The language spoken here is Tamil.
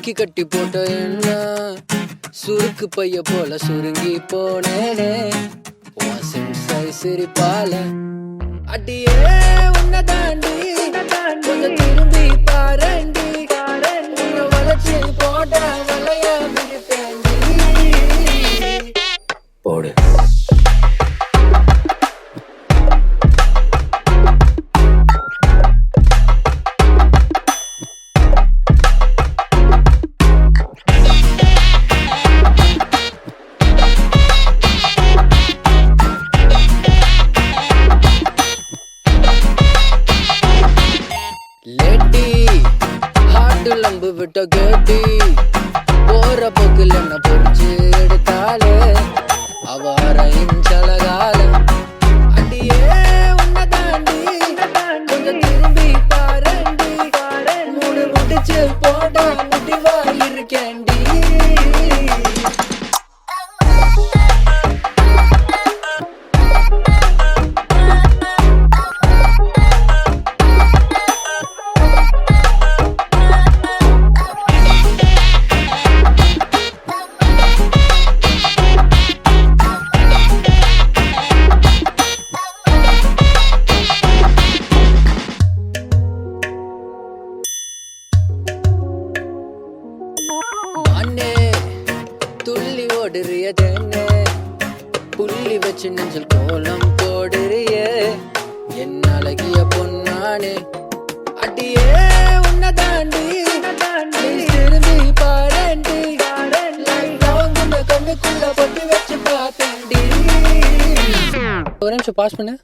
சுருக்கி கட்டி போட்ட என்ன சுருக்கு பைய போல சுருங்கி போனேனே சிரிப்பால அடியே உன்னை தாண்டி கொஞ்சம் திரும்பி பாரண்டி வளர்ச்சி போட்ட வளைய விடுத்தேண்டி போடு லம்பு விட்ட கேட்டி போற போக்கில் என்ன பொறிச்சு எடுத்தாலே அவாரையும் சலகால அடியே உன்னை தாண்டி கொஞ்சம் திரும்பி பாரண்டி மூணு முடிச்சு போட முடிவா இருக்கேண்டி துள்ளி ஓடுறிய ஜென்னே புள்ளி வச்சு நெஞ்சல் கோலம் போடுறிய என் அழகிய பொன்னானே அடியே உன்னை தாண்டி திரும்பி பாரண்டி கண்ணுக்குள்ள பொட்டி வச்சு பார்த்தேன்டி ஒரு நிமிஷம் பாஸ் பண்ணு